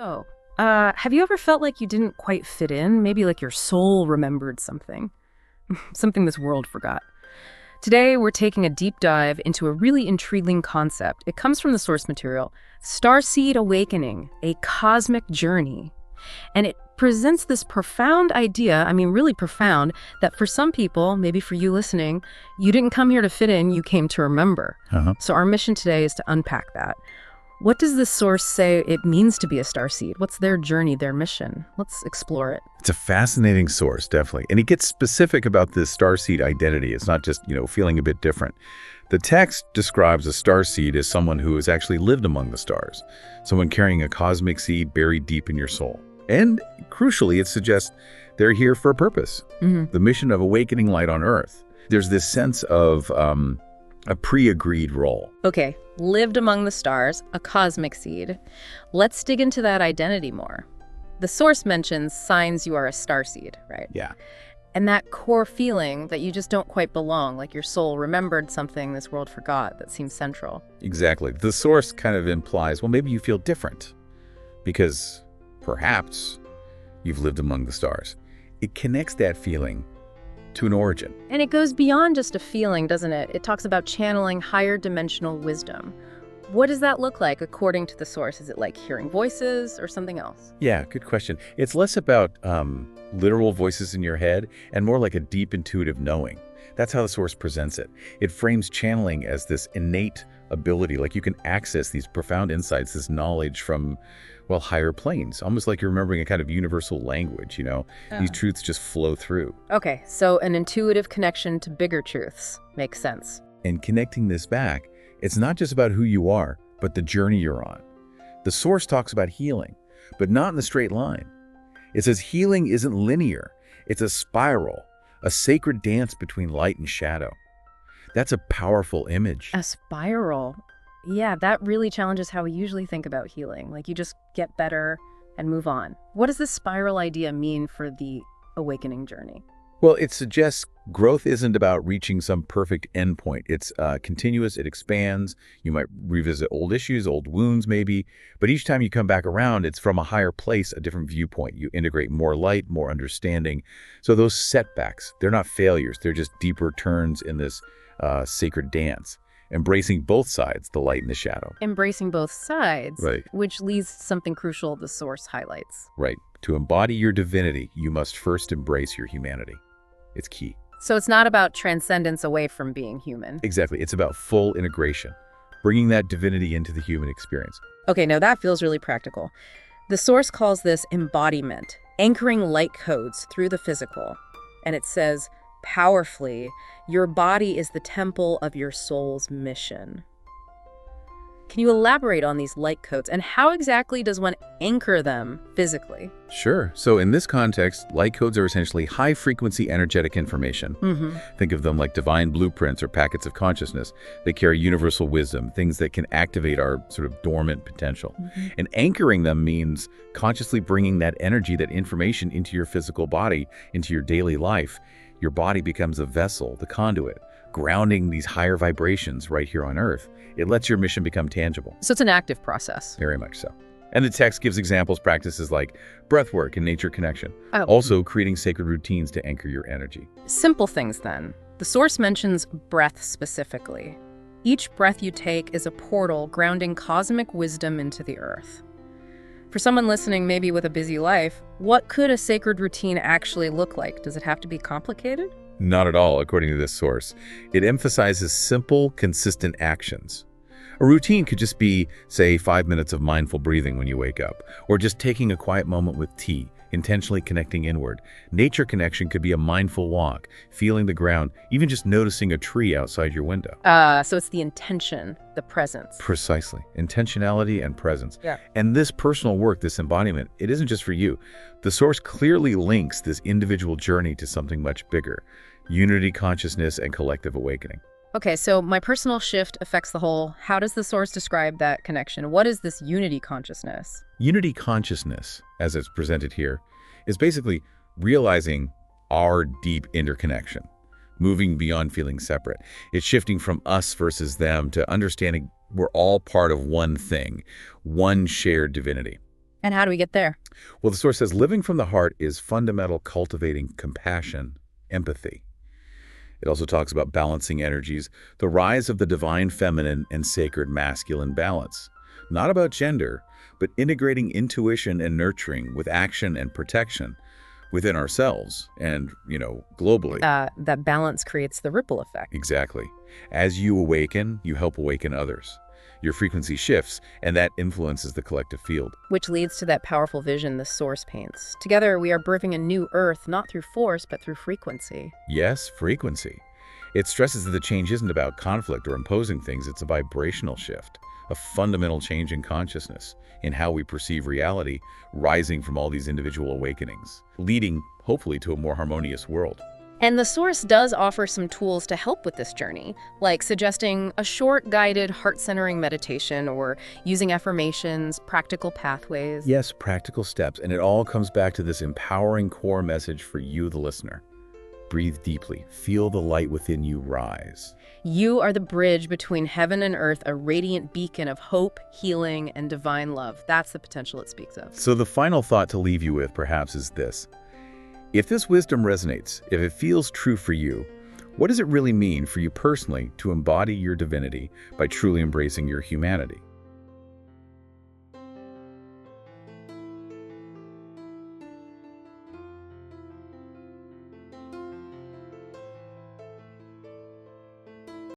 Have you ever felt like you didn't quite fit in? Maybe like your soul remembered something, something this world forgot. Today, we're taking a deep dive into a really intriguing concept. It comes from the source material, Starseed Awakening, a cosmic journey. And it presents this profound idea, really profound, that for some people, maybe for you listening, you didn't come here to fit in, you came to remember. So our mission today is to unpack that. What does this source say it means to be a starseed? What's their journey, their mission? Let's explore it. It's a fascinating source, definitely. And it gets specific about this starseed identity. It's not just, feeling a bit different. The text describes a starseed as someone who has actually lived among the stars, someone carrying a cosmic seed buried deep in your soul. And crucially, it suggests they're here for a purpose, the mission of awakening light on Earth. There's this sense of a pre-agreed role. Okay, lived among the stars, a cosmic seed. Let's dig into that identity more. The source mentions signs you are a starseed, right? Yeah. And that core feeling that you just don't quite belong, like your soul remembered something this world forgot that seems central. Exactly. The source kind of implies, well, maybe you feel different because perhaps you've lived among the stars. It connects that feeling to an origin. And it goes beyond just a feeling, doesn't it? It talks about channeling higher dimensional wisdom. What does that look like according to the source? Is it like hearing voices or something else? Yeah, good question. It's less about literal voices in your head and more like a deep intuitive knowing. That's how the source presents it. It frames channeling as this innate ability, like you can access these profound insights, this knowledge from, higher planes, almost like you're remembering a kind of universal language, These truths just flow through. Okay, so an intuitive connection to bigger truths makes sense. And connecting this back, it's not just about who you are, but the journey you're on. The source talks about healing, but not in the straight line. It says healing isn't linear. It's a spiral, a sacred dance between light and shadow. That's a powerful image. A spiral. Yeah, that really challenges how we usually think about healing. Like you just get better and move on. What does this spiral idea mean for the awakening journey? Well, it suggests growth isn't about reaching some perfect endpoint. It's continuous, it expands. You might revisit old issues, old wounds maybe, but each time you come back around, it's from a higher place, a different viewpoint. You integrate more light, more understanding. So those setbacks, they're not failures. They're just deeper turns in this sacred dance, embracing both sides, the light and the shadow. Embracing both sides, right. Which leads to something crucial the source highlights. Right. To embody your divinity, you must first embrace your humanity. It's key. So it's not about transcendence away from being human. Exactly. It's about full integration, bringing that divinity into the human experience. Okay, now that feels really practical. The source calls this embodiment, anchoring light codes through the physical. And it says, powerfully, your body is the temple of your soul's mission. Can you elaborate on these light codes and how exactly does one anchor them physically? Sure. So in this context, light codes are essentially high-frequency energetic information. Think of them like divine blueprints or packets of consciousness. They carry universal wisdom, things that can activate our sort of dormant potential. And anchoring them means consciously bringing that energy, that information into your physical body, into your daily life. Your body becomes a vessel, the conduit, grounding these higher vibrations right here on Earth. It lets your mission become tangible. So it's an active process. Very much so. And the text gives examples, practices like breathwork and nature connection. Also creating sacred routines to anchor your energy. Simple things then. The source mentions breath specifically. Each breath you take is a portal grounding cosmic wisdom into the earth. For someone listening, maybe with a busy life, what could a sacred routine actually look like? Does it have to be complicated? Not at all, according to this source. It emphasizes simple, consistent actions. A routine could just be, say, 5 minutes of mindful breathing when you wake up, or just taking a quiet moment with tea, intentionally connecting inward. Nature connection could be a mindful walk, feeling the ground, even just noticing a tree outside your window. So it's the intention, the presence. Precisely. Intentionality and presence. Yeah. And this personal work, this embodiment, it isn't just for you. The source clearly links this individual journey to something much bigger. Unity, consciousness, and collective awakening. Okay, so my personal shift affects the whole. How does the source describe that connection? What is this unity consciousness? Unity consciousness, as it's presented here, is basically realizing our deep interconnection, moving beyond feeling separate. It's shifting from us versus them to understanding we're all part of one thing, one shared divinity. And how do we get there? Well, the Source says living from the heart is fundamental, cultivating compassion, empathy. It also talks about balancing energies, the rise of the divine feminine and sacred masculine balance. Not about gender, but integrating intuition and nurturing with action and protection within ourselves and, globally. That balance creates the ripple effect. Exactly. As you awaken, you help awaken others. Your frequency shifts, and that influences the collective field. Which leads to that powerful vision the Source paints. Together, we are birthing a new Earth, not through force, but through frequency. Yes, frequency. It stresses that the change isn't about conflict or imposing things, it's a vibrational shift, a fundamental change in consciousness, in how we perceive reality, rising from all these individual awakenings, leading, hopefully, to a more harmonious world. And the Source does offer some tools to help with this journey, like suggesting a short, guided, heart-centering meditation or using affirmations, practical pathways. Yes, practical steps, and it all comes back to this empowering core message for you, the listener. Breathe deeply. Feel the light within you rise. You are the bridge between heaven and earth, a radiant beacon of hope, healing, and divine love. That's the potential it speaks of. So the final thought to leave you with, perhaps, is this. If this wisdom resonates, if it feels true for you, what does it really mean for you personally to embody your divinity by truly embracing your humanity?